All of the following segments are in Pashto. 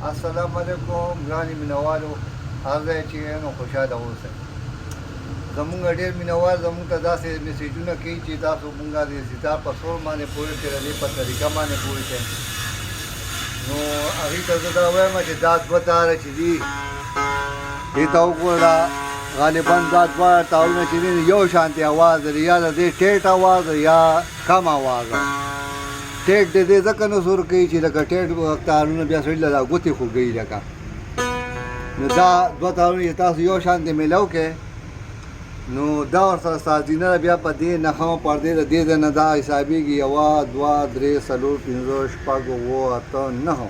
السلام علیکم ګرانې مینوالو، هر ځای چې یې نو خوشحاله اوسئ. زمونږ ډېر مینوال زمونږ ته داسې میسیجونه کوي چې تاسو مونږ د ستار په سور باندې پوه کړئ، د دې په طریقه باندې پوه کړئ. نو هغوی ته زه دا وایم چې دا دوه تاره چې دي دې ته وګوره، غالبا دا دوه تارونه چې دي یو شانتې اواز لري، یا د دې ټیټ اواز یا کم اواز. ټیټ د دې ځکه نه سور کوي چې لکه ټیټ تارونه بیا سړي له ګوتې خوږوي لکه. نو دا دوه تارونه چې تاسو یو شانتې میلاو کړئ نو دا ورسره سازینه بیا په دې نښه پردې د دې ځای نه دا حسابېږي 1 2 3 4 5 6 7 8 9.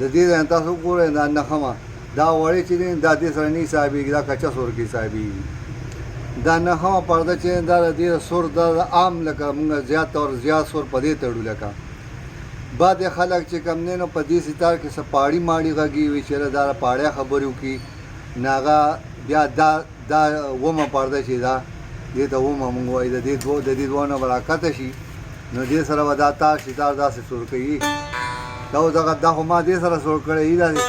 د دې ځای نه تاسو وګورئ دا نښه دا وړې چې دي دا دې سره نه حسابېږي، دا کچه سور کې حسابېږي. دا نښه پرده چې دا د دې سور دا عام لکه مونږ زیات اور زیات سور په دې تړو لکه. بعد خلک چې کم دی نو په دې ستار کې څه پاړي ماړي غږي وي چې دا پاړیا خبرې وکړي نو هغه بیا دا ومه پرده چې دا دې ته ومه مونږ وایي د دې دوه نه به راکښته شي نو دې سره به دا تار ستار داسې سور کوي. دا خو ما دې سره سور کړی داسې.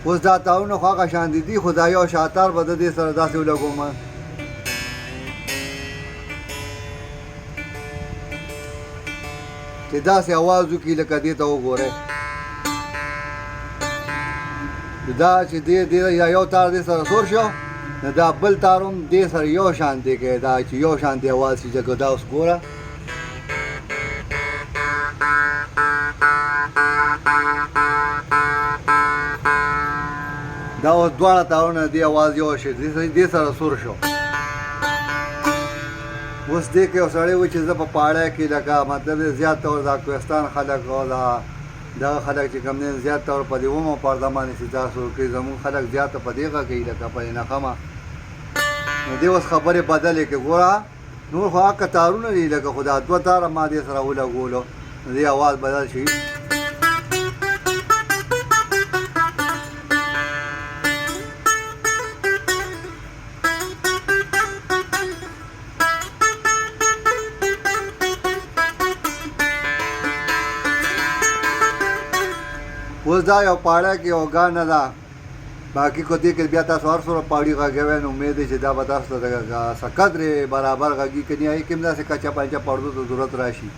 اوس دا تارونه خو هغه شان دي خو دا یو شاتار به د دې سره داسې ولګوم چې داسې اواز وکړي لکه دې ته وګورئ. دا چې دې یا یو تار دې سره سور شو نو دا بل تار هم دې سره یو شانتې کوي، دا چې یو شانتې اواز شي. ځکه دا اوس ګوره دا اوس دواړه تارونه دې اواز یو شي دې سره سور شو. اوس دې کې یو سړی و چې زه په پاړی کې لکه مطلب زیات طور دا کوهستان خلک او دغه خلک چې کوم دی زیات طور په دې اومه پرده باندې ستار سور کوي. زمونږ خلک زیاته په دې غږ کوي لکه په نښمه. نو دې اوس خبرې بدلې کړې. ګوره نور خو هغه تارونه دي لکه خو دا دوه تاره ما دې سره ولګولو نو دې اواز بدل شي. اوس دا یو پاړی کې یو ګاڼه ده، باقي کو دې کې بیا تاسو هر څومره پاړي غږوئ نو امید دی چې دا به تاسو ته څه قدرې برابر غږي که نه هغې کې هم داسې کچه پنچه پړدو ته ضرورت راشي.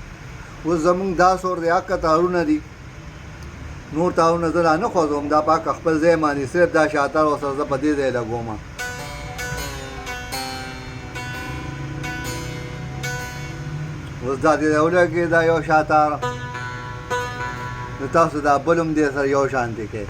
اوس زمونږ دا سور دی حقه تارونه دي، نور تارونه زه لا نه خوځوم، دا پاک خپل ځای باندې صرف دا شاتر ورسره زه په دې ځای لګوم. اوس دا دې ولګي دا یو شاتر نو تاسو دا بل هم دې سره یو شانتې کوئ.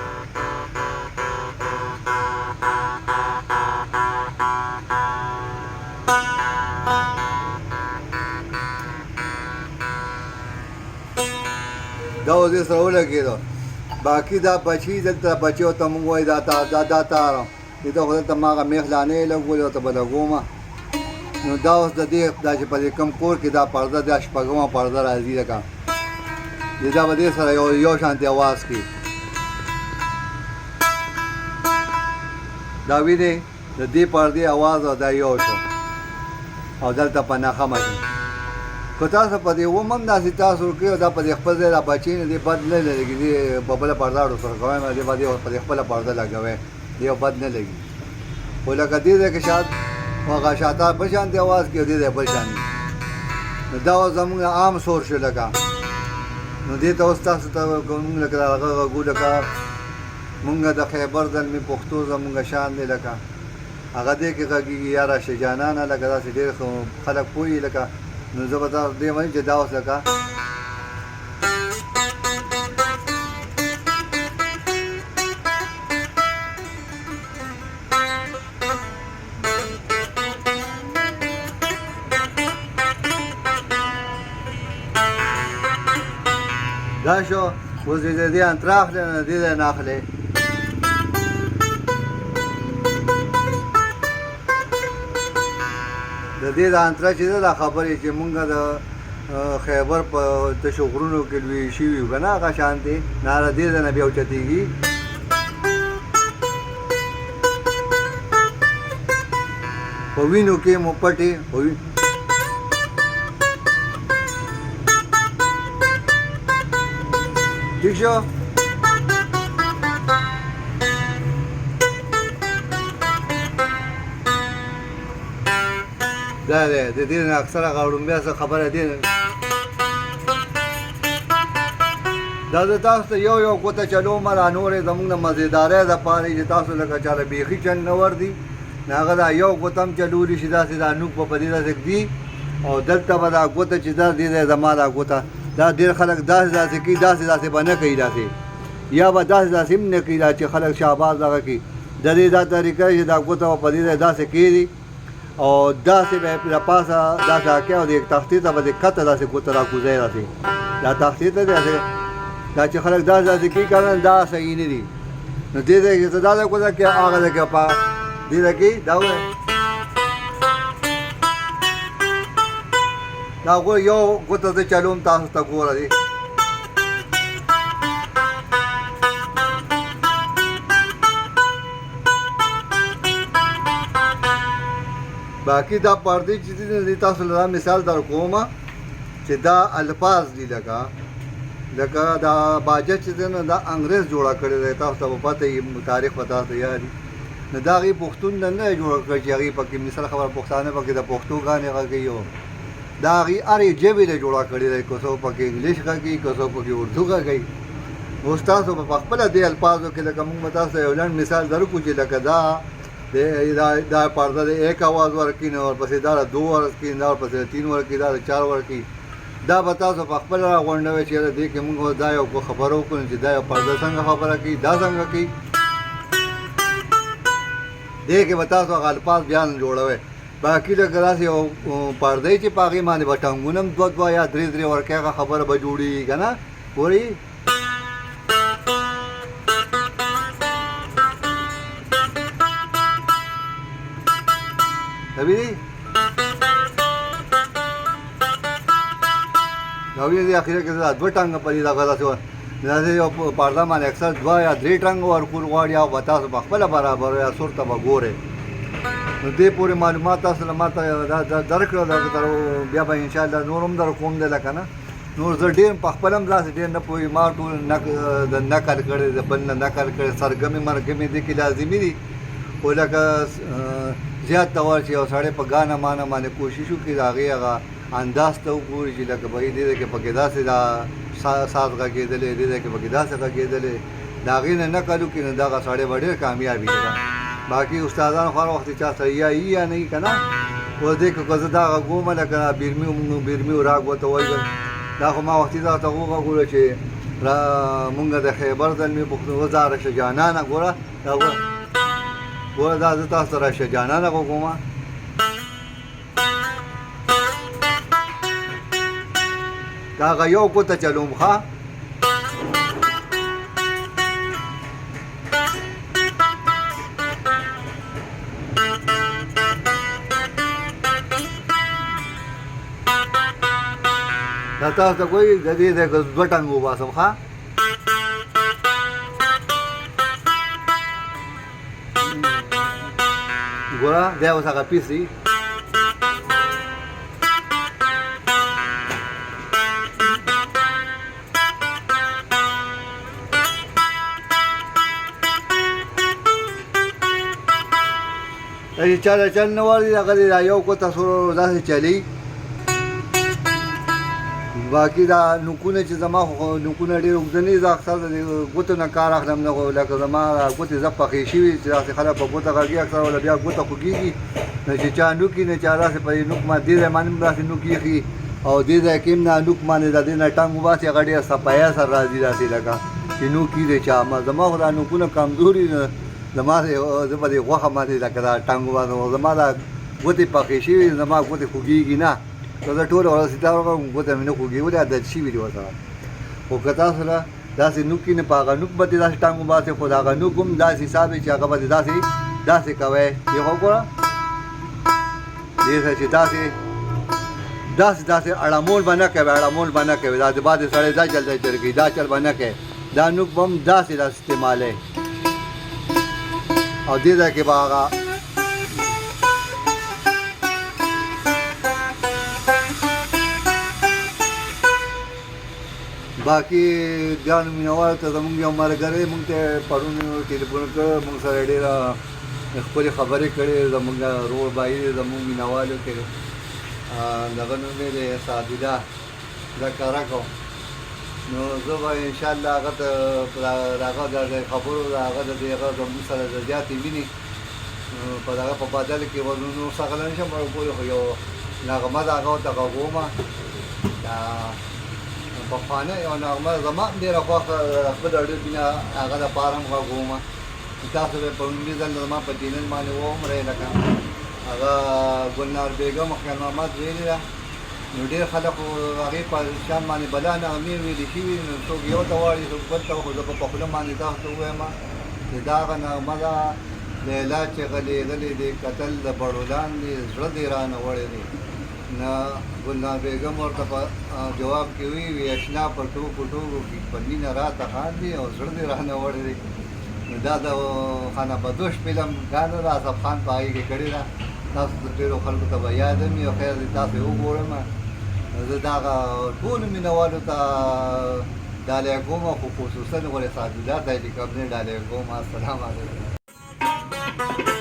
دا اوس دې سره ولګېدو. باقي دا بچي دلته بچیو ته مونږ وایي دا تار دې ته خو دلته ما هغه میخ دانې لګولې ورته به لګوم. نو دا اوس د دې دا چې په دې کوم کور کې دا پرده دا شپږمه پرده راځي لکه دا به دې سره یو شانتې اواز کوي. دا وینئ د دې پردې اواز او دا یو شو او دلته په نښمه شي. که تاسو په دې اوم هم داسې تاسو کړئ او دا په دې خپل ځای دا بچي نه دې بد نه لګي، دې په بله پرده ورسره کوئ نو دې به دې په دې خپله پرده لګوئ، دې بد نه لګي. خو لکه دې ځای کې شاید هغه شاتار بل شانتې اواز کوي او دې ځای بل شانتې. نو دا اوس زمونږ عام سور شو لکه. نو دې ته اوس تاسو ته مونږ لکه هغه غږو لکه مونږ د خیبر زلمي پښتو زمونږ شان دی لکه هغه دې کې غږېږي یا راشه جانانه لکه داسې ډېر خلک پوهي لکه. نو زه به تاسو دې وایم چې دا اوس لکه دا شو. اوس دې انتره اخلئ نو دې ځای نه اخلئ. د دې د انتره چې ده دا خبرې چې مونږ د خیبر په تشو غرونو کې لوی شوي وو که نه هغه شانتې نه د دې ځای نه بیا اوچتېږي. په وینو کې مو پټې ٹھیک شو دا دی د دې نه اکثره غاړومبیا څه خبره دی دا زه تاسو ته یو ګوته چلوم را نورې زمونږ د مزېدارۍ دپاره چې تاسو لکه چاله بیخي چل نه وردي نو هغه دا یو ګوته هم چلولی شي داسې دا نوک به په دې داسې ږدي او دلته به دا ګوته چې دا دې دی زما دا ګوته دا ډېر خلک داسې کوي داسې به نه کوي داسې یا به داسې هم نه کوي دا چې خلک شهباز دغه کوي د دې دا طریقه چې دا ګوته به په دې دی داسې کېږي او داسې به یې له پاسه داسې حقې او د تختې ته به د کته داسې ګوته را کوزوي داسې دا تختې ته داسې دا چې خلک داسې کوي که نه دا صحیح نه دي نو دې ځای کې ته دا ځای ګوته کې هغه ځای کې په دې ځای کې دا ووایه دا ګوره یو ګوته زه چلوم تاسو ته ګوره دی باقي دا پردې چې دي تاسو له دا مثال در کومه چې دا الفاظ دي لکه دا باجه چې دی نو دا انګریز جوړه کړې دی تاسو ته به پته وي تاریخ به تاسو ته یاد وي نو دا هغې پښتون نه جوړه کړې چې هغې پکې مثال خبره پښتانه پکې د پښتو ګانې غږوي او دا هغې هرې ژبې ته جوړه کړې دی که څوک پکې انګلیش غږوي که څوک پکې اردو غږوي اوس تاسو به په خپله دې الفاظو کې لکه موږ به تاسو ته یو لنډ مثال درکړو چې لکه دا پرده د 1 आवाज ورکړي نو ورپسې دا 2 ورکړي دا ورپسې 3 ورکړي دا 4 ورکړي دا به تاسو په خپل راغونډوئ چې دې کې موږ دا یو خبره وکړو چې دا یو پرده څنګه خبره کوي دا څنګه کوي دې کې به تاسو هغه الفاظ بیان جوړوئ باقي لکه داسې یو پرده چې په هغې باندې به ټنګونه هم 2 یا 3 ورکړي هغه خبره به جوړېږي که نه ګورئ وینئ دا وینئ دې اخره کې دا 2 ټنګه په دې دغه داسې داسې یو پرده باندې اکثر 2 یا 3 ټنګه ورکول غواړي او به تاسو په خپله برابر یا سور ته به ګورئ نو دې پورې معلومات تاسو له ما ته درکړه بیا به انشاءالله نور هم در کوم دی لکه نه نور زه ډېر په خپل هم داسې ډېر نه پوهېږم ما ټول د نقل کړی د بل نه نقل کړی سرګمې مرګمې دې کې لازمي دي خو لکه زیات ډول چې یو سړی په ګانه مانه باندې کوشش وکړي د هغې هغه انداز ته وګوري چې لکه بهي دې ځای کې پکې داسې دا ساز غږېدلی دې ځای کې پکې داسې غږېدلی د هغې نه نقل وکړي نو دغه سړی به ډېر کامیاب وي باقي استادان خو هر وخت چا سره یا وي یا نه وي که نه اوس دې که زه دا غږومه لکه بیرمي راګ ورته وایي دا خو ما وختي درته وغږوله چې مونږ د خیبر زلمي پښتون دا رشه جانانه ګوره دا ګوره دا زه تاسو ته رشه جانانه غږومه دا هغه یو ګوته چلوم ښه دا تاسو ته ګورئ د دې ځای کې 2 ټنګ وباسم ښه ګوره دی اوس هغه پیس دی چې چاله چل نه وړي هغه دا یو ګوته سور داسې چلی باقي دا نوکونه چې زما خو نوکونه ډېر اوږده نه دي زه اکثر د ګوتو نه کار اخلم نه خو لکه زما ګوتې زه پخې شوي چې داسې خلک په ګوته غږي اکثر ولا بیا ګوته خوږېږي نو چې چا نوکي نه چا داسې په نوک باندې دې ځای باندې هم داسې نوک ایښي او دې ځای کې هم نه نوک باندې د دې نه ټنګ وباسي هغه ډېر صفایا سره راځي داسې لکه چې نوکي دی چا زما خو دا نوکونه کمزوري زما زه په دې غوښه باندې لکه دا ټنګ وباسم زما دا ګوتې پخې شوي زما ګوتې خوږېږي نه زه ټوله ورځ ستا وکړم ګوته مې نه خوږي ولې عادت شوي دي ورسره خو که تاسو له داسې نوک نه په هغه نوک به دې داسې ټنګ وباسئ خو د هغه نوک هم داسې حساب دی چې هغه به دې داسې کوئ دې خو وګوره دې سره چې داسې اړمول به نه کوي اړمول به نه کوي دا د بعد سړی دا چل دی چل کوي دا چل به نه کوي دا نوک به هم داسې استعمالوي او دې ځای کې به هغه باقي ګرانو مینهوالو ته زموږ یو ملګری موږ ته پرون ټلیفون کړی موږ سره ډېره خپلې خبرې کړې زموږ رور بایي زموږ مینهوالو کې دغه نوم یې دی سعدالله د کرکو. نو زه به انشاءالله هغه ته هغه د خبرو د هغه د هغه زموږ سره د زیاتې مینې په دغه په بدل کې نور څه غلی نه شم ورپورې، خو یو نغمه د هغه ورته غږومه. پخوانۍ یو نغمه زما هم ډېره خوښه خپل ډېر مینه هغه دپاره هم غږومه. تاسو به په لومړي ځل زما په چینل باندې واورئ، لکه هغه ګلنار بیګم خیال محمد ویلې ده. نو ډېر خلک خو هغې په شان باندې بلا نغمې ویلې شوي، نو څوک یو ته واړي څوک بل ته، خو زه به په خوله باندې تاسو ته ووایم چې دا هغه نغمه ده لیلا چې غلی غلی دی کتل د بړو لاندې زړه دې رانه وړی دی. نه ګلنار بیګم ورته په جواب کې وی اشنا په ټوکو ټوکو کې په مینه راته خاندي او زړه دې رانه وړی دی. نو دا د خانه بدوش فلم ګانو د اصف خان په هغې کې کړې ده. تاسو د ډېرو خلکو ته به یاد هم وي او خیر دی تاسو یې وګورم. زه د هغه ټولو مینهوالو ته ډالۍ کوم، خو خصوصا غورې سعدالله ته یې لیکم ډالۍ کوم. السلام علیکم.